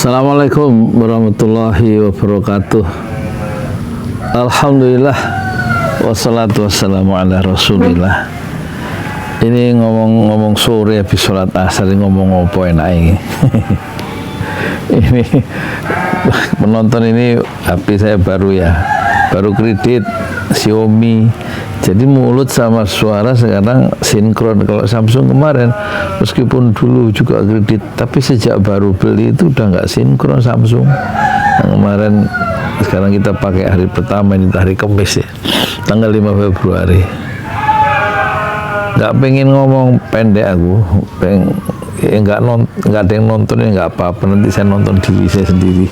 Assalamualaikum warahmatullahi wabarakatuh. Alhamdulillah wassalatu wassalamu ala rasulillah. Ini ngomong sore habis sholat asar, ngomong apa enak ini. Ini penonton ini HP saya baru kredit Xiaomi, jadi mulut sama suara sekarang sinkron. Kalau Samsung kemarin meskipun dulu juga kredit, tapi sejak baru beli itu udah nggak sinkron Samsung. Nah, kemarin sekarang kita pakai hari pertama ini, hari Kamis ya, tanggal 5 Februari. Nggak pengen ngomong pendek aku, nggak ada yang nonton ya nggak apa-apa, nanti saya nonton diri saya sendiri.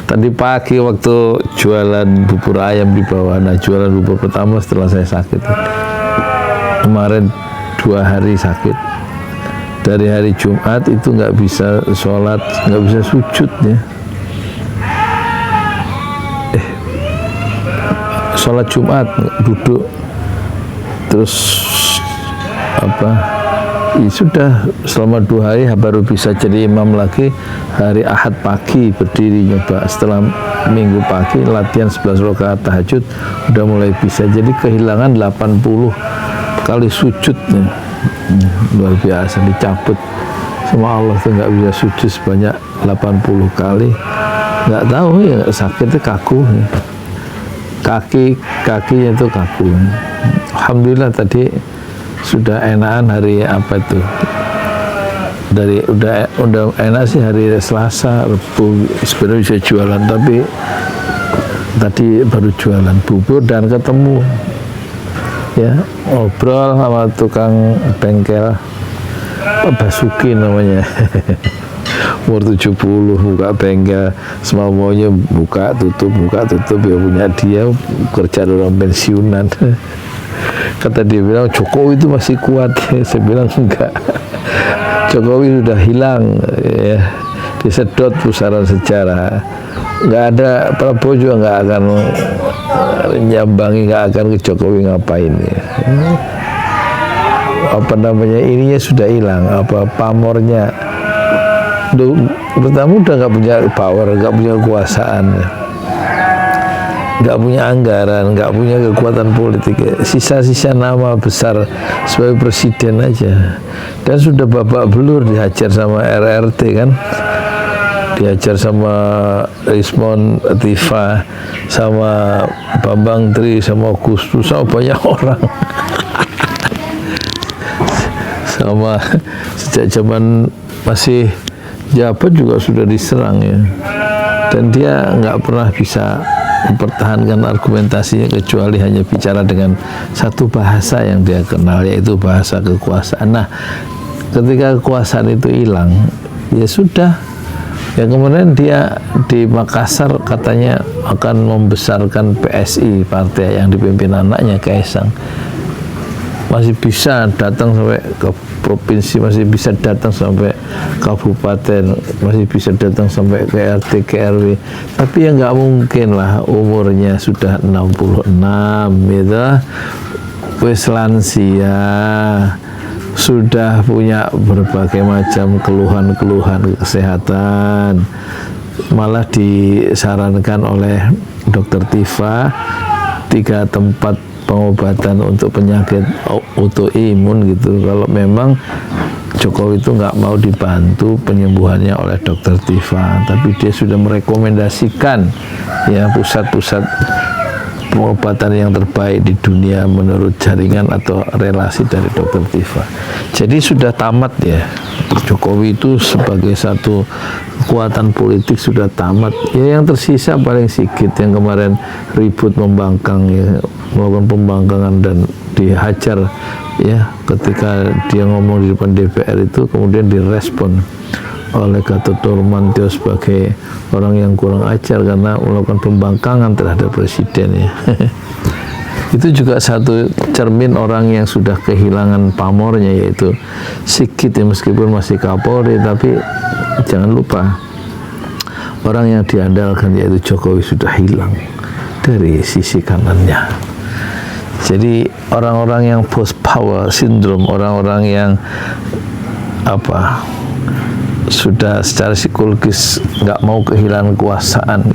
Tadi pagi waktu jualan bubur ayam di bawah, nah jualan bubur pertama setelah saya sakit. Kemarin 2 hari sakit, dari hari Jumat itu nggak bisa sholat, nggak bisa sujud ya. Sholat Jumat duduk, terus ya sudah selama 2 hari baru bisa jadi imam lagi. Hari Ahad pagi berdiri nyoba, setelah Minggu pagi latihan 11 rakaat tahajud udah mulai bisa. Jadi kehilangan 80 kali sujud nih. Luar biasa, dicabut sama Allah tuh, nggak bisa sujud sebanyak 80 kali. Nggak tahu ya, sakitnya kaku ya. Kakinya itu kaku. Alhamdulillah tadi sudah enakan hari apa itu, dari udah enak sih hari Selasa, Rabu sebenarnya bisa jualan, tapi tadi baru jualan bubur dan ketemu ya, ngobrol sama tukang bengkel Basuki namanya. Umur 70, buka bengkel semau-maunya, buka tutup ya, punya dia, kerja orang pensiunan. Kata dia bilang Jokowi itu masih kuat. Saya bilang enggak, Jokowi sudah hilang ya, disedot pusaran sejarah. Nggak ada, Prabowo juga nggak akan nyambangi, nggak akan ke Jokowi ngapain ya. Ininya sudah hilang, pamornya. Pertama udah nggak punya power, nggak punya kekuasaan, nggak punya anggaran, nggak punya kekuatan politik, sisa-sisa nama besar sebagai presiden aja. Dan sudah babak belur, dihajar sama RRT kan, dihajar sama Rismon Tifa, sama Bambang Tri, sama Gus Dur, sama banyak orang. Sama sejak zaman masih jabat juga sudah diserang ya, dan dia nggak pernah bisa mempertahankan argumentasinya kecuali hanya bicara dengan satu bahasa yang dia kenal, yaitu bahasa kekuasaan. Nah, ketika kekuasaan itu hilang, ya sudah. Ya kemudian dia di Makassar katanya akan membesarkan PSI, partai yang dipimpin anaknya Kaisang. Masih bisa datang sampai ke provinsi, masih bisa datang sampai kabupaten, masih bisa datang sampai ke RT, ke RW. Tapi ya nggak mungkin lah, umurnya sudah 66 gitu, wis lansia, sudah punya berbagai macam keluhan kesehatan. Malah disarankan oleh Dokter Tifa 3 tempat pengobatan untuk penyakit autoimun gitu, kalau memang Jokowi itu nggak mau dibantu penyembuhannya oleh Dokter Tifa. Tapi dia sudah merekomendasikan ya pusat-pusat pengobatan yang terbaik di dunia menurut jaringan atau relasi dari Dokter Tifa. Jadi sudah tamat ya, Jokowi itu sebagai satu kekuatan politik sudah tamat ya. Yang tersisa paling Sigit yang kemarin ribut membangkang ya, melakukan pembangkangan dan dihajar ya, ketika dia ngomong di depan DPR itu kemudian direspon oleh Gatot Nurmantio sebagai orang yang kurang ajar karena melakukan pembangkangan terhadap presiden ya. Itu juga satu cermin orang yang sudah kehilangan pamornya, yaitu Sigit ya, meskipun masih Kapolri, tapi jangan lupa orang yang diandalkan yaitu Jokowi sudah hilang dari sisi kanannya. Jadi orang-orang yang post power syndrome, orang-orang yang sudah secara psikologis nggak mau kehilangan kekuasaan,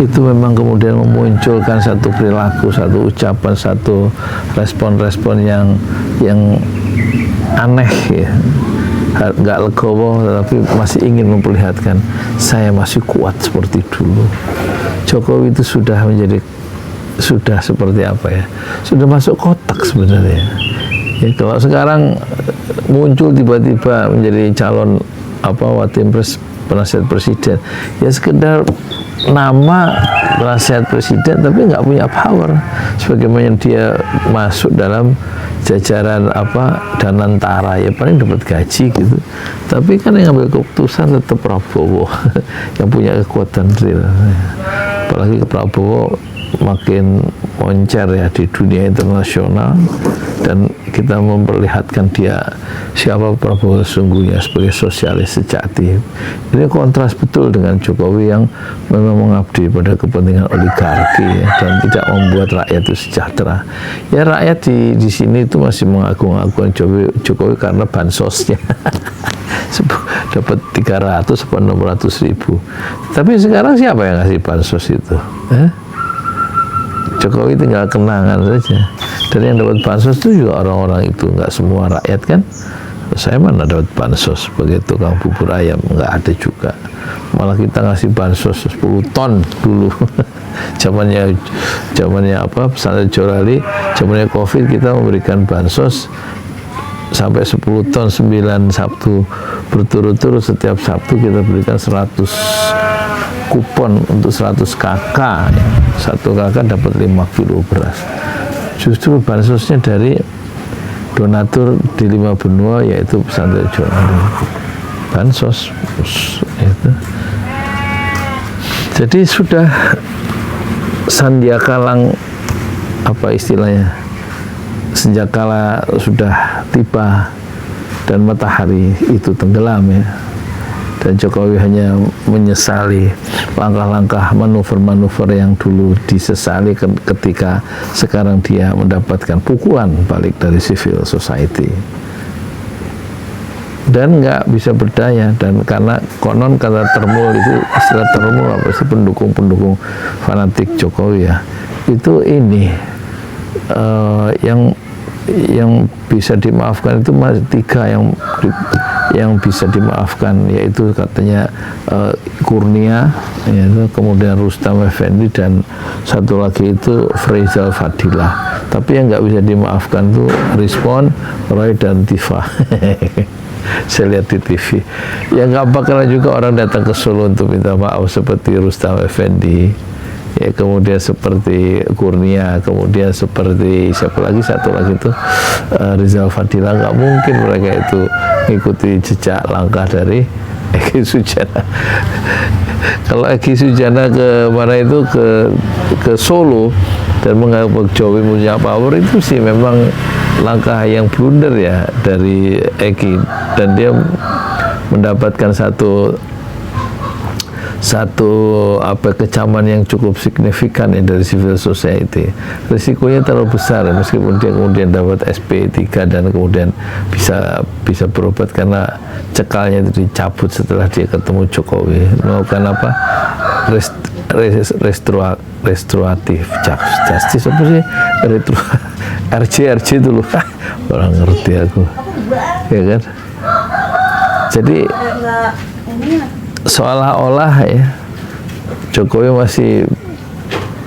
itu memang kemudian memunculkan satu perilaku, satu ucapan, satu respon-respon yang aneh ya, nggak legowo, tapi masih ingin memperlihatkan saya masih kuat seperti dulu. Jokowi itu sudah seperti apa ya, sudah masuk kotak sebenarnya ya. Kalau sekarang muncul tiba-tiba menjadi calon Watimpres penasihat presiden, ya sekedar nama penasihat presiden tapi nggak punya power, sebagaimana dia masuk dalam jajaran Danantara, ya paling dapat gaji gitu, tapi kan yang ngambil keputusan tetap Prabowo yang punya kekuatan real. Apalagi Prabowo makin moncer ya di dunia internasional, dan kita memperlihatkan dia siapa Prabowo sesungguhnya sebagai sosialis sejati. Ini kontras betul dengan Jokowi yang memang mengabdi pada kepentingan oligarki ya, dan tidak membuat rakyat itu sejahtera. Ya rakyat di sini itu masih mengagung-agungkan Jokowi karena bansosnya dapat 300 atau 600 ribu. Tapi sekarang siapa yang ngasih bansos itu? Jokowi tinggal kenangan saja. Dan yang dapat bansos itu juga orang-orang itu, nggak semua rakyat kan. Saya mana dapat bansos sebagai tukang bubur ayam, nggak ada juga. Malah kita ngasih bansos 10 ton dulu. zamannya pesantren Jorali, zamannya Covid, kita memberikan bansos sampai 10 ton 9 Sabtu berturut-turut. Setiap Sabtu kita berikan 100 kupon untuk 100 KK ya. 1 KK dapat 5 kilo beras. Justru bansosnya dari donatur di 5 benua, yaitu pesantren Jorali. Bansos itu. Jadi sudah sandiakalang istilahnya, senjakala sudah tiba dan matahari itu tenggelam ya, dan Jokowi hanya menyesali langkah-langkah manuver-manuver yang dulu disesali ketika sekarang dia mendapatkan pukulan balik dari civil society dan nggak bisa berdaya. Dan karena konon kata Termul itu, istilah Termul apa sih, pendukung fanatik Jokowi ya, itu ini yang bisa dimaafkan itu masih 3 yang bisa dimaafkan, yaitu katanya Kurnia, yaitu kemudian Rustam Effendi, dan satu lagi itu Faisal Fadilah. Tapi yang nggak bisa dimaafkan itu Rizwan, Roy, dan Tifa. Saya lihat di TV. Ya nggak bakalan juga orang datang ke Solo untuk minta maaf seperti Rustam Effendi, ya kemudian seperti Kurnia, kemudian seperti siapa lagi, satu lagi itu Rizal Fadilah. Nggak mungkin mereka itu mengikuti jejak langkah dari Egy Sujana. Kalau Egy Sujana ke mana itu, ke Solo dan menganggap Jokowi punya power, itu sih memang langkah yang blunder ya dari Egy, dan dia mendapatkan satu kecaman yang cukup signifikan ya dari civil society. Risikonya terlalu besar ya, meskipun dia kemudian dapat SP3 dan kemudian bisa berobat karena cekalnya itu dicabut setelah dia ketemu Jokowi. Melakukan restoratif justice apa sih, RJ itu loh, orang ngerti aku ya kan. Jadi seolah-olah ya Jokowi masih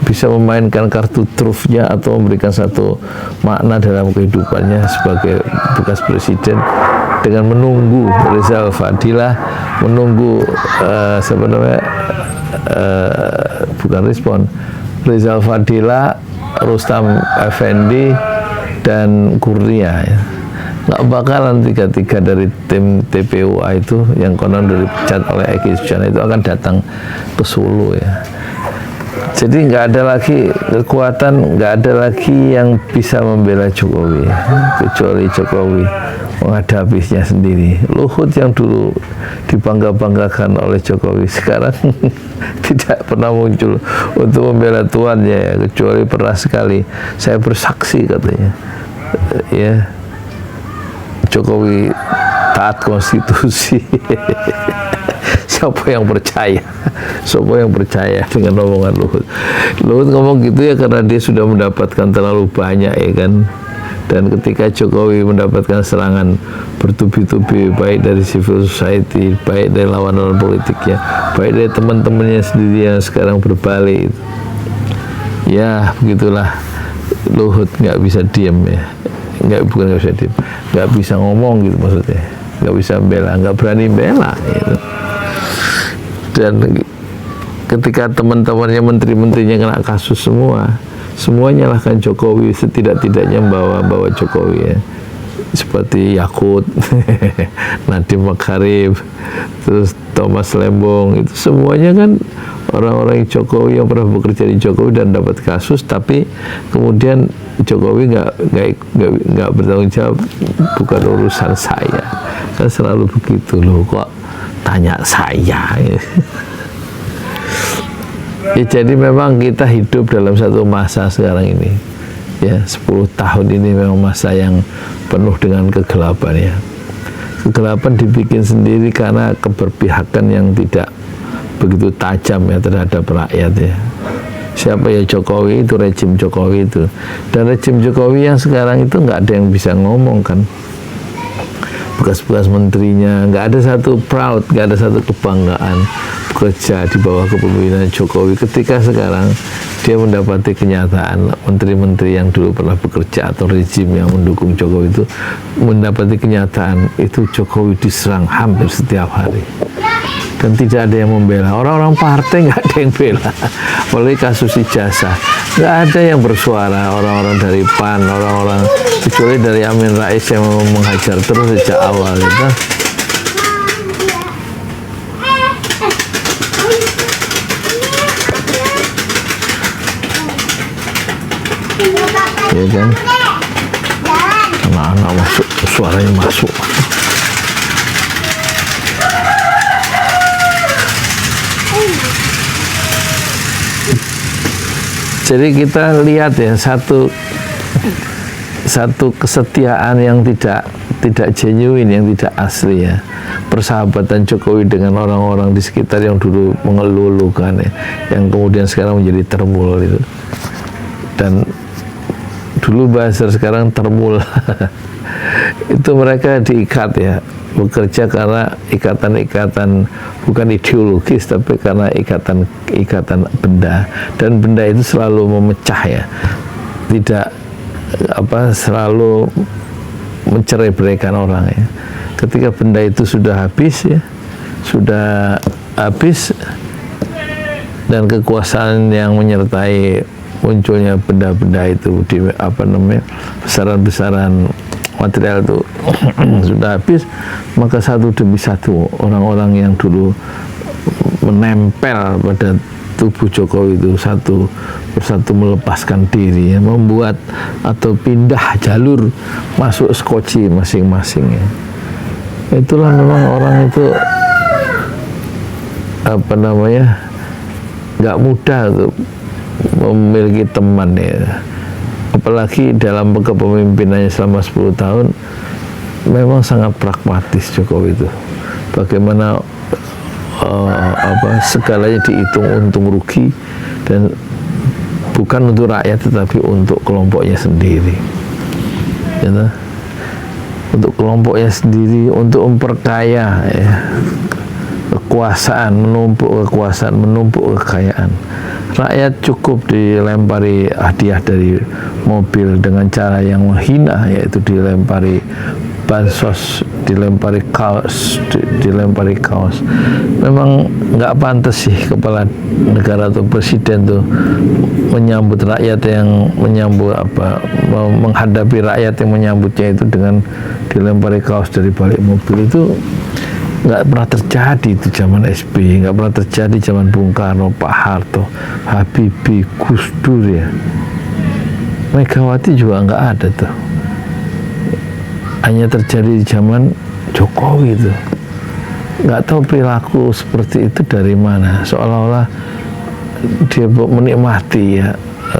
bisa memainkan kartu trufnya atau memberikan satu makna dalam kehidupannya sebagai bekas presiden dengan menunggu Rizal Fadilah, menunggu bukan respon, Rizal Fadilah, Rustam Effendi, dan Kurnia ya. Nggak bakalan 3 dari tim TPUA itu yang konon dipecat oleh Egy Sujana itu akan datang ke Solo ya. Jadi nggak ada lagi kekuatan, nggak ada lagi yang bisa membela Jokowi kecuali Jokowi menghadapinya sendiri. Luhut yang dulu dibangga-banggakan oleh Jokowi sekarang tidak pernah muncul untuk membela tuannya ya, kecuali pernah sekali saya bersaksi katanya ya, Jokowi taat konstitusi. siapa yang percaya? Siapa yang percaya dengan omongan Luhut? Luhut ngomong gitu ya karena dia sudah mendapatkan terlalu banyak ya kan. Dan ketika Jokowi mendapatkan serangan bertubi-tubi baik dari civil society, baik dari lawan-lawan politiknya, baik dari teman-temannya sendiri yang sekarang berbalik, ya begitulah. Luhut nggak bisa diem ya, bukan nggak bisa diem, nggak bisa ngomong gitu maksudnya, nggak bisa bela, nggak berani bela gitu. Dan ketika teman-temannya menteri-menterinya kena kasus semuanya nyalahkan Jokowi, setidak-tidaknya bawa Jokowi ya, seperti Yakut, Nadiem Makarim, terus Thomas Lembong, itu semuanya kan orang-orang Jokowi yang pernah bekerja di Jokowi dan dapat kasus, tapi kemudian Jokowi nggak bertanggung jawab, bukan urusan saya, kan selalu begitu loh, kok tanya saya. Ya, jadi memang kita hidup dalam satu masa sekarang ini ya, 10 tahun ini memang masa yang penuh dengan kegelapan ya. Kegelapan dibikin sendiri karena keberpihakan yang tidak begitu tajam ya terhadap rakyat ya. Siapa ya? Jokowi itu, rejim Jokowi itu. Dan rejim Jokowi yang sekarang itu nggak ada yang bisa ngomong kan. Bekas-bekas menterinya nggak ada satu proud, nggak ada satu kebanggaan bekerja di bawah kepemimpinan Jokowi. Ketika sekarang dia mendapati kenyataan menteri-menteri yang dulu pernah bekerja atau rejim yang mendukung Jokowi itu mendapati kenyataan itu Jokowi diserang hampir setiap hari dan tidak ada yang membela. Orang-orang partai nggak ada yang bela, apalagi kasus ijazah nggak ada yang bersuara. Orang-orang dari PAN, orang-orang kecuali dari Amin Rais yang menghajar terus sejak awal gitu. Ya kan, anak-anak masuk, suaranya masuk. Jadi kita lihat ya, satu kesetiaan yang tidak genuine, yang tidak asli ya. Persahabatan Jokowi dengan orang-orang di sekitar yang dulu mengeluh-elukan ya, yang kemudian sekarang menjadi termul itu. Dan dulu buzzer, sekarang termul. Itu mereka diikat ya, bekerja karena ikatan-ikatan bukan ideologis tapi karena ikatan benda, dan benda itu selalu memecah ya, tidak selalu mencerai-beraikan orang ya. Ketika benda itu sudah habis ya, dan kekuasaan yang menyertai munculnya benda-benda itu di besaran-besaran material itu sudah habis, maka satu demi satu orang-orang yang dulu menempel pada tubuh Jokowi itu satu persatu melepaskan diri ya, membuat atau pindah jalur masuk skoci masing-masing ya. Itulah memang orang itu nggak mudah untuk memiliki teman ya, apalagi dalam kepemimpinannya selama 10 tahun memang sangat pragmatis Jokowi itu. Bagaimana segalanya dihitung untung rugi, dan bukan untuk rakyat tetapi untuk kelompoknya sendiri ya, untuk kelompoknya sendiri, untuk memperkaya ya, menumpuk kekayaan. Rakyat cukup dilempari hadiah dari mobil dengan cara yang menghina, yaitu dilempari bansos, dilempari kaos. Memang nggak pantas sih kepala negara atau presiden tuh menyambut rakyat yang menghadapi rakyat yang menyambutnya itu dengan dilempari kaos dari balik mobil. Itu nggak pernah terjadi itu zaman SBY, nggak pernah terjadi zaman Bung Karno, Pak Harto, Habibie, Gus Dur ya. Megawati juga nggak ada tuh. Hanya terjadi di zaman Jokowi itu. Nggak tahu perilaku seperti itu dari mana. Seolah-olah dia menikmati ya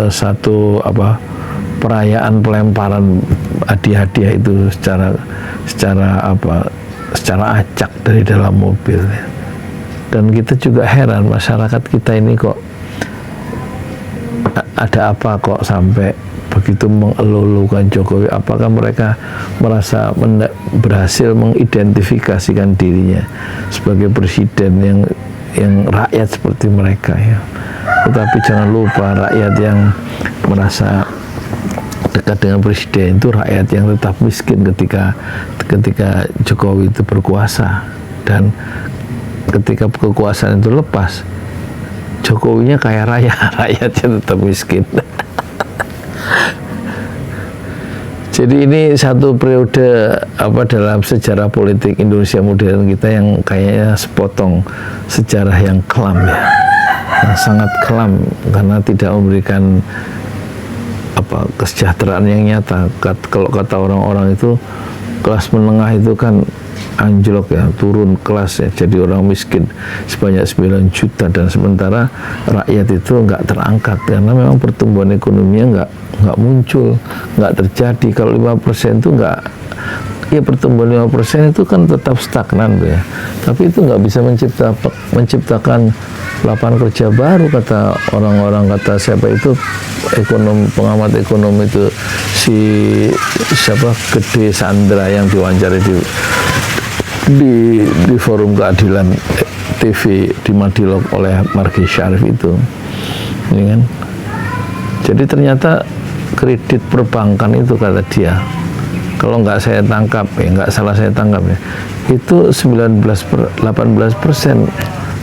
satu perayaan pelemparan hadiah-hadiah itu secara acak dari dalam mobil ya. Dan kita juga heran, masyarakat kita ini kok ada apa kok sampai begitu mengelulukan Jokowi? Apakah mereka merasa berhasil mengidentifikasikan dirinya sebagai presiden yang rakyat seperti mereka ya? Tetapi jangan lupa, rakyat yang merasa dekat dengan presiden itu rakyat yang tetap miskin ketika Jokowi itu berkuasa, dan ketika kekuasaan itu lepas, Jokowinya kaya raya, rakyatnya tetap miskin. Jadi ini satu periode dalam sejarah politik Indonesia modern kita yang kayaknya sepotong sejarah yang kelam ya, yang sangat kelam karena tidak memberikan kesejahteraan yang nyata. Kalau kata orang-orang itu, kelas menengah itu kan anjlok ya, turun kelas ya, jadi orang miskin sebanyak 9 juta, dan sementara rakyat itu nggak terangkat karena memang pertumbuhan ekonominya nggak muncul, nggak terjadi. Kalau 5% itu nggak, ya pertumbuhan 5% itu kan tetap stagnan ya, tapi itu nggak bisa menciptakan lapangan kerja baru, kata orang-orang. Kata siapa itu, pengamat ekonomi itu, Gede Sandra yang diwawancara di forum keadilan TV di Madilog oleh Margi Syarif itu, ini kan. Jadi ternyata kredit perbankan itu, kata dia, kalau nggak saya tangkap ya, nggak salah saya tangkap ya, itu 18%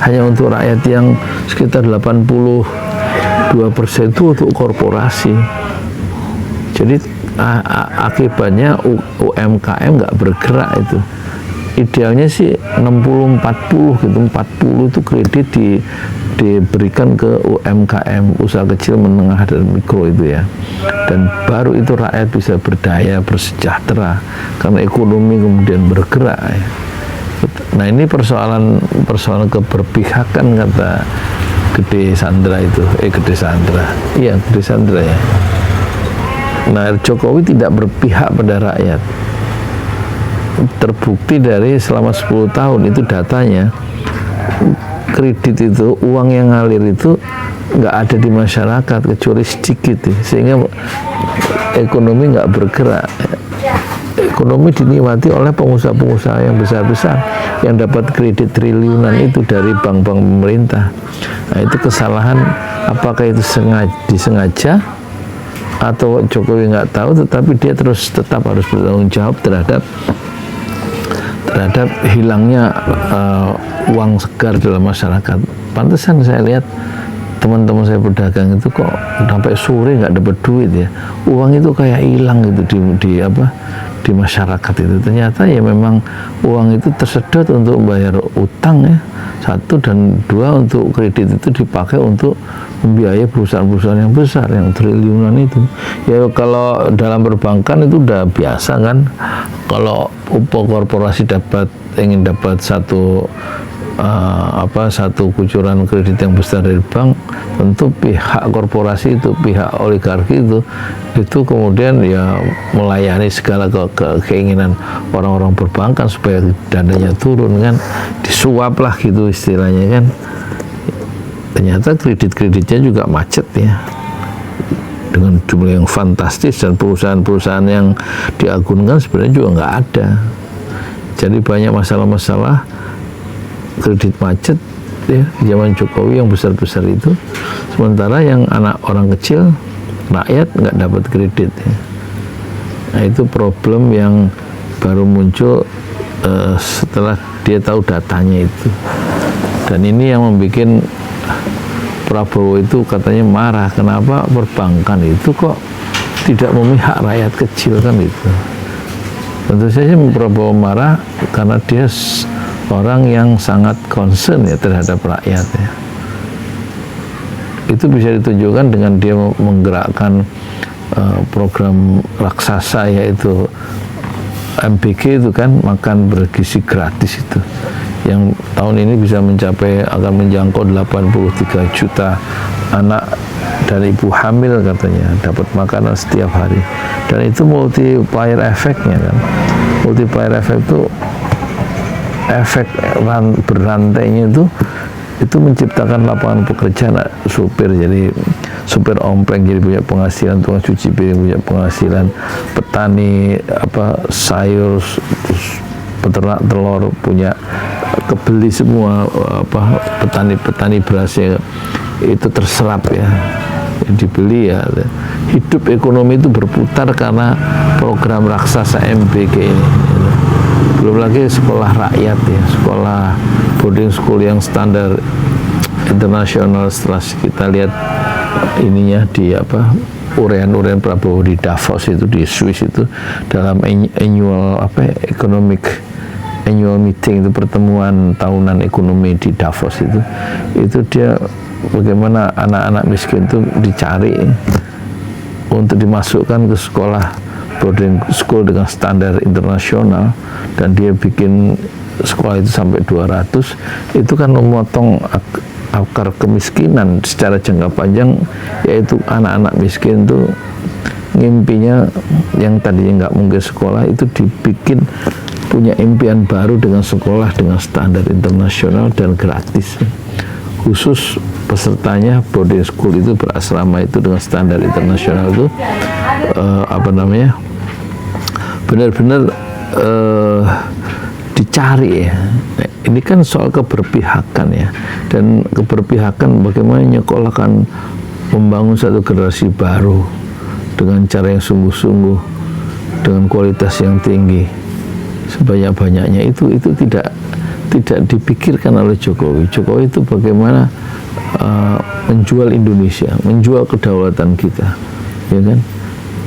hanya untuk rakyat, yang sekitar 82% itu untuk korporasi. Jadi akibatnya UMKM nggak bergerak itu. Idealnya sih 60-40 gitu, 40 itu kredit diberikan ke UMKM, usaha kecil, menengah, dan mikro itu ya, dan baru itu rakyat bisa berdaya, bersejahtera, karena ekonomi kemudian bergerak ya. Nah ini persoalan keberpihakan, kata Gede Sandra itu, Gede Sandra, iya Gede Sandra ya. Nah Jokowi tidak berpihak pada rakyat. Terbukti dari selama 10 tahun itu datanya, kredit itu, uang yang ngalir itu nggak ada di masyarakat kecuali sedikit ya, sehingga ekonomi nggak bergerak. Ekonomi dinikmati oleh pengusaha-pengusaha yang besar-besar yang dapat kredit triliunan itu dari bank-bank pemerintah. Nah itu kesalahan, apakah itu disengaja atau Jokowi nggak tahu, tetapi dia tetap harus bertanggung jawab terhadap hilangnya uang segar dalam masyarakat. Pantesan saya lihat teman-teman saya berdagang itu kok sampai sore nggak dapat duit ya, uang itu kayak hilang gitu di masyarakat itu. Ternyata ya memang uang itu tersedot untuk membayar utang ya, satu, dan dua, untuk kredit itu dipakai untuk membiayai perusahaan-perusahaan yang besar yang triliunan itu. Ya kalau dalam perbankan itu udah biasa kan, kalau korporasi ingin dapat satu kucuran kredit yang besar dari bank, tentu pihak korporasi itu, pihak oligarki itu kemudian ya melayani segala keinginan orang-orang perbankan supaya dananya turun kan, disuap lah gitu istilahnya kan. Ternyata kreditnya juga macet ya, dengan jumlah yang fantastis, dan perusahaan-perusahaan yang diagunkan sebenarnya juga nggak ada. Jadi banyak masalah-masalah kredit macet ya zaman Jokowi yang besar-besar itu, sementara yang anak orang kecil, rakyat, nggak dapat kredit ya. Nah itu problem yang baru muncul setelah dia tahu datanya itu, dan ini yang membuat Prabowo itu katanya marah, kenapa perbankan itu kok tidak memihak rakyat kecil kan itu. Tentu saja Prabowo marah karena dia orang yang sangat concern ya terhadap rakyat ya. Itu bisa ditunjukkan dengan dia menggerakkan program raksasa, yaitu MBG itu kan, makan bergizi gratis itu, yang tahun ini bisa akan menjangkau 83 juta anak dan ibu hamil katanya dapat makanan setiap hari. Dan itu multiplier efeknya kan, multiplier efek itu efek berantainya itu menciptakan lapangan pekerjaan. Supir jadi supir ompleng jadi punya penghasilan, tukang cuci piring punya penghasilan, petani sayur, peternak telur punya kebeli semua, petani berasnya itu terserap ya, dibeli ya. Hidup ekonomi itu berputar karena program raksasa MBG ini. Belum lagi sekolah rakyat ya, sekolah boarding school yang standar internasional. Setelah kita lihat ininya di urean Prabowo di Davos itu, di Swiss itu, dalam annual meeting itu, pertemuan tahunan ekonomi di Davos itu dia bagaimana anak-anak miskin itu dicari untuk dimasukkan ke sekolah boarding school dengan standar internasional, dan dia bikin sekolah itu sampai 200. Itu kan memotong akar kemiskinan secara jangka panjang, yaitu anak-anak miskin itu ngimpinya yang tadinya nggak mungkin sekolah itu dibikin punya impian baru dengan sekolah dengan standar internasional dan gratis. Khusus pesertanya boarding school itu, berasrama itu dengan standar internasional itu benar-benar dicari ya. Ini kan soal keberpihakan ya, dan keberpihakan bagaimana nyekolahkan, membangun satu generasi baru dengan cara yang sungguh-sungguh, dengan kualitas yang tinggi sebanyak-banyaknya. Itu tidak dipikirkan oleh Jokowi. Jokowi itu bagaimana menjual Indonesia, menjual kedaulatan kita, ya kan?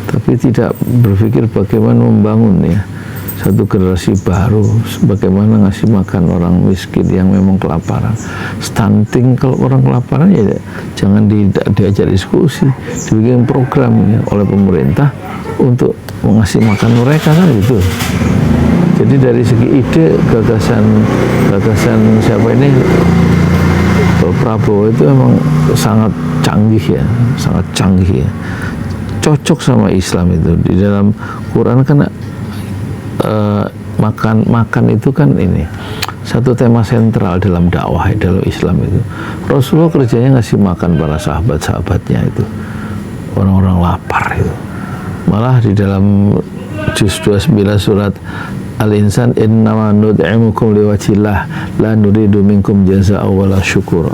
Tapi tidak berpikir bagaimana membangun ya satu generasi baru, bagaimana ngasih makan orang miskin yang memang kelaparan. Stunting, kalau orang kelaparan ya jangan diajak diskusi, dibikin program ya oleh pemerintah untuk mengasih makan mereka kan gitu. Jadi dari segi ide, gagasan siapa ini, Prabowo itu memang sangat canggih ya, cocok sama Islam itu. Di dalam Quran kan makan itu kan ini satu tema sentral dalam dakwah dalam Islam itu. Rasulullah kerjanya ngasih makan para sahabat-sahabatnya itu, orang-orang lapar itu. Malah di dalam juz 29 surat Al-Insan, innama nud'imukum liwajhillah la nuridu minkum jazaa'an wala syukura.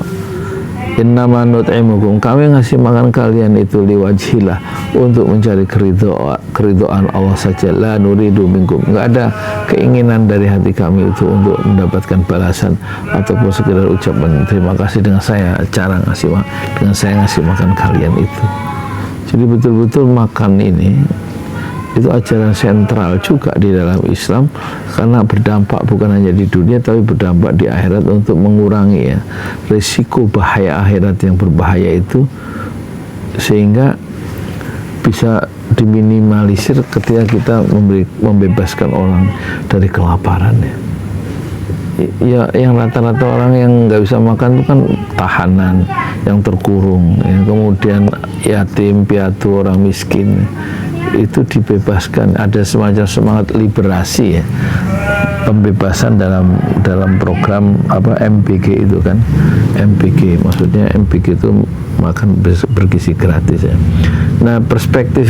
Innama nut'imukum, kami ngasih makan kalian itu liwajhillah, untuk mencari keridhaan Allah saja. La nuridu minkum, nggak ada keinginan dari hati kami itu untuk mendapatkan balasan ataupun sekedar ucapan terima kasih dengan saya ngasih makan kalian itu. Jadi betul-betul makan ini itu ajaran sentral juga di dalam Islam, karena berdampak bukan hanya di dunia tapi berdampak di akhirat untuk mengurangi ya risiko bahaya akhirat yang berbahaya itu, sehingga bisa diminimalisir ketika kita membebaskan orang dari kelaparan ya. Yang rata-rata orang yang nggak bisa makan itu kan tahanan yang terkurung ya, kemudian yatim piatu, orang miskin, itu dibebaskan. Ada semacam semangat liberasi ya, pembebasan dalam program MBG itu kan. MBG maksudnya MBG itu makan bergizi gratis ya. Nah, perspektif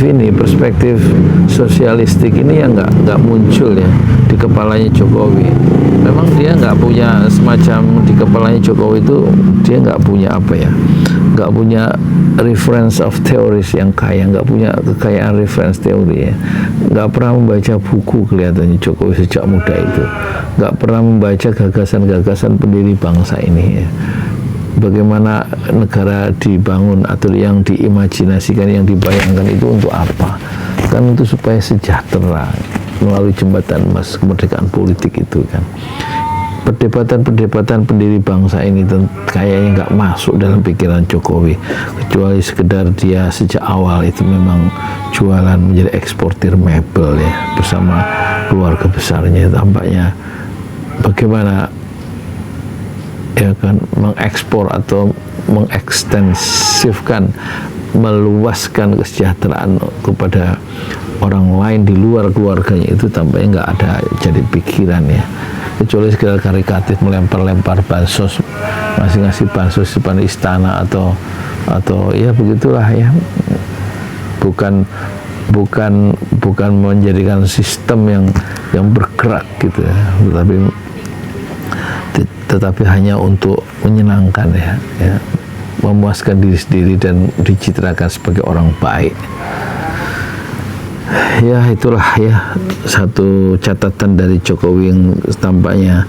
sosialistik ini yang nggak muncul ya di kepalanya Jokowi. Memang dia nggak punya semacam, di kepalanya Jokowi itu dia nggak punya nggak punya reference of theories yang kaya, nggak punya kekayaan reference teori ya. Nggak pernah membaca buku kelihatannya Jokowi sejak muda itu, nggak pernah membaca gagasan-gagasan pendiri bangsa ini ya. Bagaimana negara dibangun atau yang diimajinasikan, yang dibayangkan itu untuk apa? Kan itu supaya sejahtera melalui jembatan emas kemerdekaan politik itu kan. Perdebatan pendiri bangsa ini kayaknya nggak masuk dalam pikiran Jokowi, kecuali sekedar dia sejak awal itu memang jualan menjadi eksportir mebel ya bersama keluarga besarnya. Tampaknya bagaimana ya kan mengekspor atau mengekstensifkan, meluaskan kesejahteraan kepada orang lain di luar keluarganya, itu tampaknya nggak ada jadi pikiran ya. kecuali sekedar karikatif melempar-lempar bansos, ngasih bansos di depan istana atau ya begitulah ya, bukan menjadikan sistem yang bergerak gitu ya, tetapi hanya untuk menyenangkan ya, memuaskan diri sendiri dan dicitrakan sebagai orang baik. Ya itulah ya satu catatan dari Jokowi yang tampaknya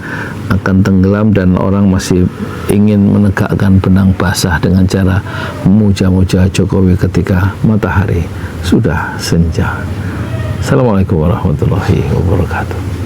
akan tenggelam, dan orang masih ingin menegakkan benang basah dengan cara memuja-muja Jokowi ketika matahari sudah senja. Assalamualaikum warahmatullahi wabarakatuh.